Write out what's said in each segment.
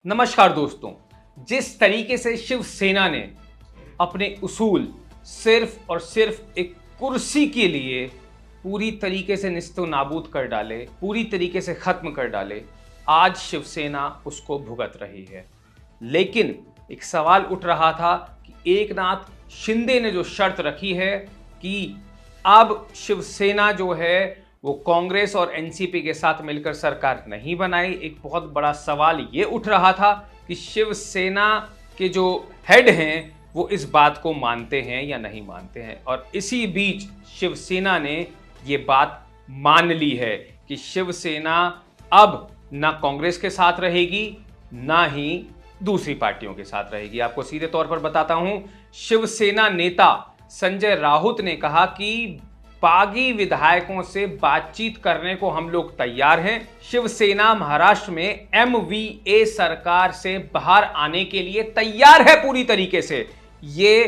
नमस्कार दोस्तों। जिस तरीके से शिवसेना ने अपने उसूल सिर्फ और सिर्फ एक कुर्सी के लिए पूरी तरीके से निस्तो नाबूद कर डाले, पूरी तरीके से खत्म कर डाले, आज शिवसेना उसको भुगत रही है। लेकिन एक सवाल उठ रहा था कि एकनाथ शिंदे ने जो शर्त रखी है कि अब शिवसेना जो है वो कांग्रेस और एनसीपी के साथ मिलकर सरकार नहीं बनाई, एक बहुत बड़ा सवाल ये उठ रहा था कि शिवसेना के जो हेड हैं वो इस बात को मानते हैं या नहीं मानते हैं। और इसी बीच शिवसेना ने ये बात मान ली है कि शिवसेना अब ना कांग्रेस के साथ रहेगी ना ही दूसरी पार्टियों के साथ रहेगी। आपको सीधे तौर पर बताता हूं, शिवसेना नेता संजय राउत ने कहा कि बागी विधायकों से बातचीत करने को हम लोग तैयार हैं। शिवसेना महाराष्ट्र में एमवीए सरकार से बाहर आने के लिए तैयार है पूरी तरीके से। ये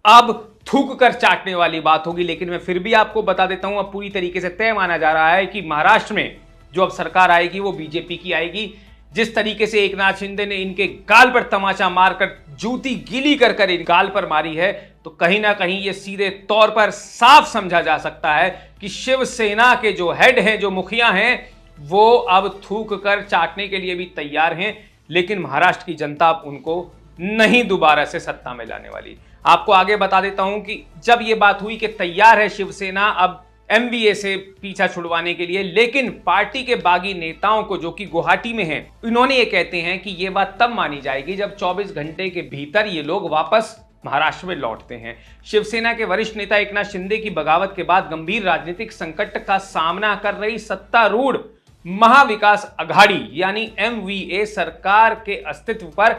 अब थूक कर चाटने वाली बात होगी, लेकिन मैं फिर भी आपको बता देता हूं, अब पूरी तरीके से तय माना जा रहा है कि महाराष्ट्र में जो अब सरकार आएगी वो बीजेपी की आएगी। जिस तरीके से एकनाथ शिंदे ने इनके गाल पर तमाचा मारकर जूती गीली कर कर इन गाल पर मारी है, तो कहीं ना कहीं ये सीधे तौर पर साफ समझा जा सकता है कि शिवसेना के जो हेड हैं, जो मुखिया हैं, वो अब थूक कर चाटने के लिए भी तैयार हैं। लेकिन महाराष्ट्र की जनता उनको नहीं दोबारा से सत्ता में लाने वाली। आपको आगे बता देता हूं कि जब ये बात हुई कि तैयार है शिवसेना अब एमवीए से पीछा छुड़वाने के लिए, लेकिन पार्टी के बागी नेताओं को जो कि गुवाहाटी में हैं, इन्होंने ये कहते हैं कि ये बात तब मानी जाएगी जब 24 घंटे के भीतर ये लोग वापस महाराष्ट्र में लौटते हैं। शिवसेना के वरिष्ठ नेता एकनाथ शिंदे की बगावत के बाद गंभीर राजनीतिक संकट का सामना कर रही सत्तारूढ़ महाविकास अघाड़ी यानी एमवीए सरकार के अस्तित्व पर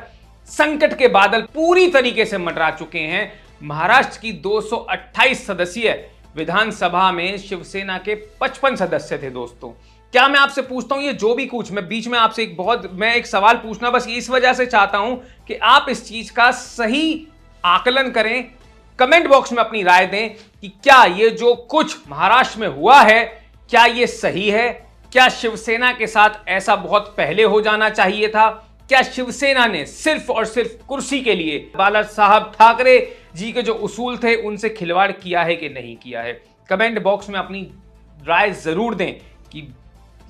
संकट के बादल पूरी तरीके से मंडरा चुके हैं। महाराष्ट्र की 228 सदस्यीय विधानसभा में शिवसेना के 55 सदस्य थे। दोस्तों, क्या मैं आपसे पूछता हूं, ये जो भी कुछ, मैं बीच में आपसे मैं एक सवाल पूछना बस इस वजह से चाहता हूं कि आप इस चीज का सही आकलन करें, कमेंट बॉक्स में अपनी राय दें कि क्या ये जो कुछ महाराष्ट्र में हुआ है क्या ये सही है? क्या शिवसेना के साथ ऐसा बहुत पहले हो जाना चाहिए था? क्या शिवसेना ने सिर्फ और सिर्फ कुर्सी के लिए बाला साहब ठाकरे जी के जो उसूल थे उनसे खिलवाड़ किया है कि नहीं किया है? कमेंट बॉक्स में अपनी राय जरूर दें कि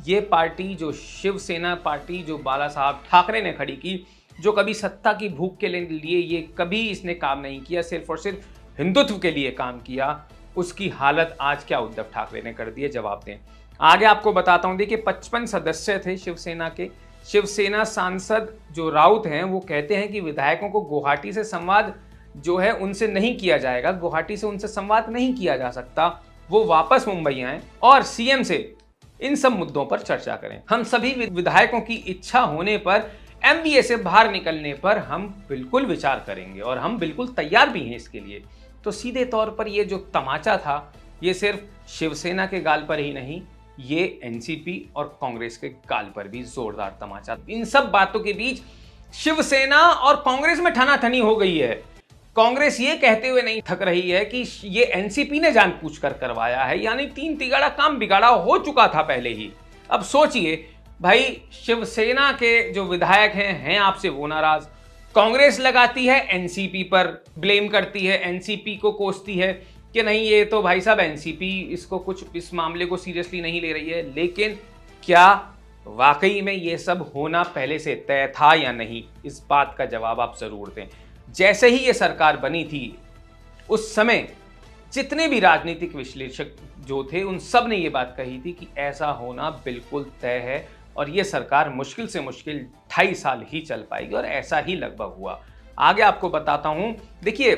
ये पार्टी, जो शिवसेना पार्टी जो बाला साहब ठाकरे ने खड़ी की, जो कभी सत्ता की भूख के लिए ये कभी इसने काम नहीं किया, सिर्फ और सिर्फ हिंदुत्व के लिए काम किया, उसकी हालत आज क्या उद्धव ठाकरे ने कर दी है? जवाब दें। आगे आपको बताता हूं, देखिए 55 सदस्य थे शिवसेना के। शिवसेना सांसद जो राउत हैं वो कहते हैं कि विधायकों को गुवाहाटी से संवाद जो है उनसे नहीं किया जाएगा, गुवाहाटी से उनसे संवाद नहीं किया जा सकता। वो वापस मुंबई आए और सीएम से इन सब मुद्दों पर चर्चा करें। हम सभी विधायकों की इच्छा होने पर, एमवीए से बाहर निकलने पर हम बिल्कुल विचार करेंगे और हम बिल्कुल तैयार भी हैं इसके लिए। तो सीधे तौर पर ये जो तमाचा था, ये सिर्फ शिवसेना के गाल पर ही नहीं, ये एनसीपी और कांग्रेस के गाल पर भी जोरदार तमाचा। इन सब बातों के बीच शिवसेना और कांग्रेस में ठनाठनी हो गई है। कांग्रेस ये कहते हुए नहीं थक रही है कि ये एनसीपी ने जानबूझकर करवाया है, यानी तीन तिगाड़ा काम बिगाड़ा हो चुका था पहले ही। अब सोचिए भाई, शिवसेना के जो विधायक हैं आपसे वो नाराज, कांग्रेस लगाती है एनसीपी पर, ब्लेम करती है, एनसीपी को कोसती है कि नहीं ये तो भाई साहब एनसीपी इसको कुछ, इस मामले को सीरियसली नहीं ले रही है। लेकिन क्या वाकई में ये सब होना पहले से तय था या नहीं? इस बात का जवाब आप जरूर दें। जैसे ही ये सरकार बनी थी उस समय जितने भी राजनीतिक विश्लेषक जो थे उन सब ने ये बात कही थी कि ऐसा होना बिल्कुल तय है और ये सरकार मुश्किल से मुश्किल 2.5 साल ही चल पाएगी, और ऐसा ही लगभग हुआ। आगे आपको बताता हूं, देखिए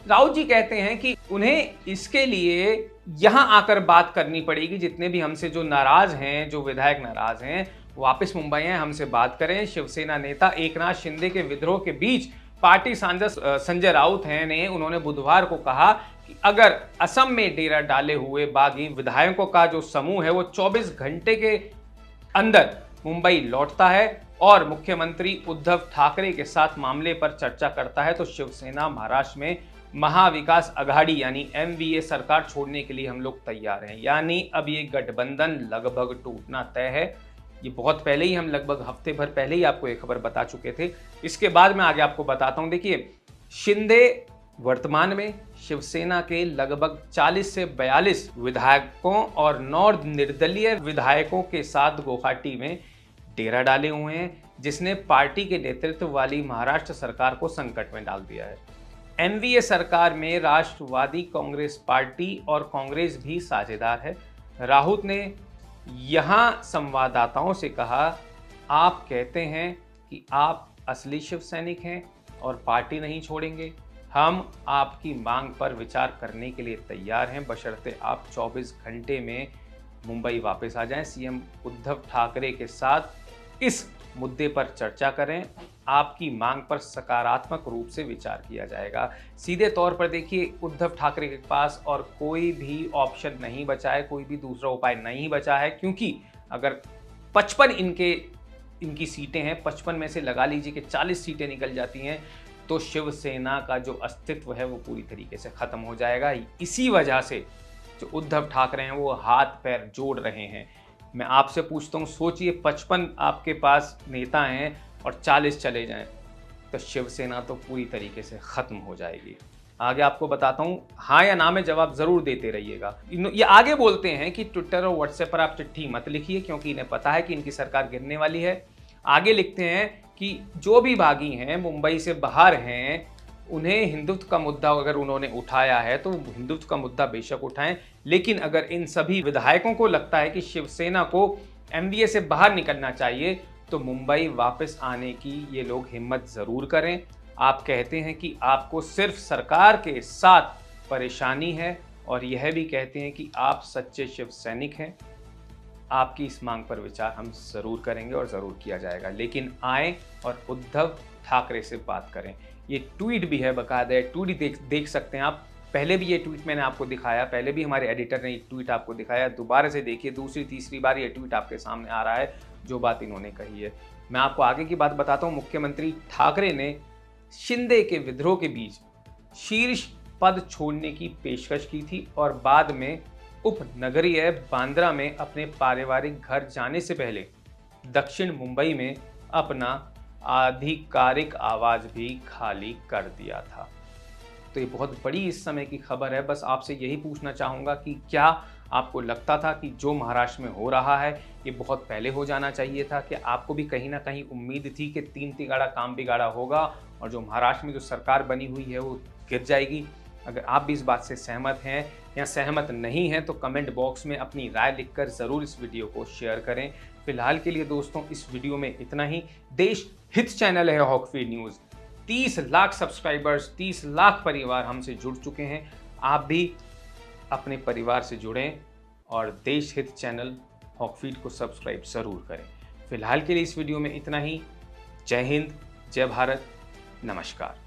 राउत जी कहते हैं कि उन्हें इसके लिए यहां आकर बात करनी पड़ेगी, जितने भी हमसे जो नाराज हैं, जो विधायक नाराज हैं, वापस मुंबई आए, हमसे बात करें। शिवसेना नेता एकनाथ शिंदे के विद्रोह के बीच पार्टी सांसद संजय राउत हैं ने उन्होंने बुधवार को कहा कि अगर असम में डेरा डाले हुए बागी विधायकों का जो समूह है वो 24 घंटे के अंदर मुंबई लौटता है और मुख्यमंत्री उद्धव ठाकरे के साथ मामले पर चर्चा करता है, तो शिवसेना महाराष्ट्र में महाविकास अघाड़ी यानी एमवीए सरकार छोड़ने के लिए हम लोग तैयार हैं। यानी अब ये गठबंधन लगभग टूटना तय है। ये बहुत पहले ही, हम लगभग हफ्ते भर पहले ही आपको ये खबर बता चुके थे। इसके बाद मैं आगे आपको बताता हूं। देखिए, शिंदे वर्तमान में शिवसेना के लगभग 40 से 42 विधायकों और 9 निर्दलीय विधायकों के साथ गुवाहाटी में डेरा डाले हुए हैं, जिसने पार्टी के नेतृत्व वाली महाराष्ट्र सरकार को संकट में डाल दिया है। एनडीए सरकार में राष्ट्रवादी कांग्रेस पार्टी और कांग्रेस भी साझेदार है। राहुल ने यहां संवाददाताओं से कहा, आप कहते हैं कि आप असली शिव सैनिक हैं और पार्टी नहीं छोड़ेंगे। हम आपकी मांग पर विचार करने के लिए तैयार हैं, बशर्ते आप 24 घंटे में मुंबई वापस आ जाएं। सीएम उद्धव ठाकरे के साथ इस मुद्दे पर चर्चा करें। आपकी मांग पर सकारात्मक रूप से विचार किया जाएगा। सीधे तौर पर देखिए, उद्धव ठाकरे के पास और कोई भी ऑप्शन नहीं बचा है, कोई भी दूसरा उपाय नहीं बचा है, क्योंकि अगर 55 इनकी सीटें हैं, 55 में से लगा लीजिए कि 40 सीटें निकल जाती हैं, तो शिवसेना का जो अस्तित्व है वो पूरी तरीके से खत्म हो जाएगा। इसी वजह से जो उद्धव ठाकरे हैं वो हाथ पैर जोड़ रहे हैं। मैं आपसे पूछता हूँ, सोचिए 55 आपके पास नेता हैं और 40 चले जाएं, तो शिवसेना तो पूरी तरीके से खत्म हो जाएगी। आगे आपको बताता हूँ, हाँ या ना में जवाब जरूर देते रहिएगा। ये आगे बोलते हैं कि ट्विटर और व्हाट्सएप पर आप चिट्ठी मत लिखिए, क्योंकि इन्हें पता है कि इनकी सरकार गिरने वाली है। आगे लिखते हैं कि जो भी बागी हैं, मुंबई से बाहर हैं, उन्हें हिंदुत्व का मुद्दा अगर उन्होंने उठाया है तो हिंदुत्व का मुद्दा बेशक उठाएं, लेकिन अगर इन सभी विधायकों को लगता है कि शिवसेना को एनडीए से बाहर निकलना चाहिए, तो मुंबई वापस आने की ये लोग हिम्मत जरूर करें। आप कहते हैं कि आपको सिर्फ सरकार के साथ परेशानी है, और यह भी कहते हैं कि आप सच्चे शिव सैनिक हैं। आपकी इस मांग पर विचार हम जरूर करेंगे और जरूर किया जाएगा, लेकिन आए और उद्धव ठाकरे से बात करें। ये ट्वीट भी है, बाकायदा ट्वीट देख सकते हैं आप। पहले भी ये ट्वीट मैंने आपको दिखाया, पहले भी हमारे एडिटर ने एक ट्वीट आपको दिखाया। दोबारा से देखिए, दूसरी तीसरी बार ये ट्वीट आपके सामने आ रहा है, जो बात इन्होंने कही है। मैं आपको आगे की बात बताता हूँ। मुख्यमंत्री ठाकरे ने शिंदे के विद्रोह के बीच शीर्ष पद छोड़ने की पेशकश की थी और बाद में उपनगरीय बांद्रा में अपने पारिवारिक घर जाने से पहले दक्षिण मुंबई में अपना आधिकारिक आवाज भी खाली कर दिया था। तो ये बहुत बड़ी इस समय की खबर है। बस आपसे यही पूछना चाहूँगा कि क्या आपको लगता था कि जो महाराष्ट्र में हो रहा है ये बहुत पहले हो जाना चाहिए था? कि आपको भी कहीं ना कहीं उम्मीद थी कि 3 तिगाड़ा काम बिगाड़ा होगा और जो महाराष्ट्र में जो सरकार बनी हुई है वो गिर जाएगी? अगर आप भी इस बात से सहमत हैं या सहमत नहीं हैं, तो कमेंट बॉक्स में अपनी राय लिखकर ज़रूर इस वीडियो को शेयर करें। फिलहाल के लिए दोस्तों, इस वीडियो में इतना ही। देश हित चैनल है हॉकफीड न्यूज़। 30 लाख सब्सक्राइबर्स, 30 लाख परिवार हमसे जुड़ चुके हैं। आप भी अपने परिवार से जुड़ें और देश हित चैनल हॉकफीड को सब्सक्राइब ज़रूर करें। फिलहाल के लिए इस वीडियो में इतना ही। जय हिंद, जय भारत, नमस्कार।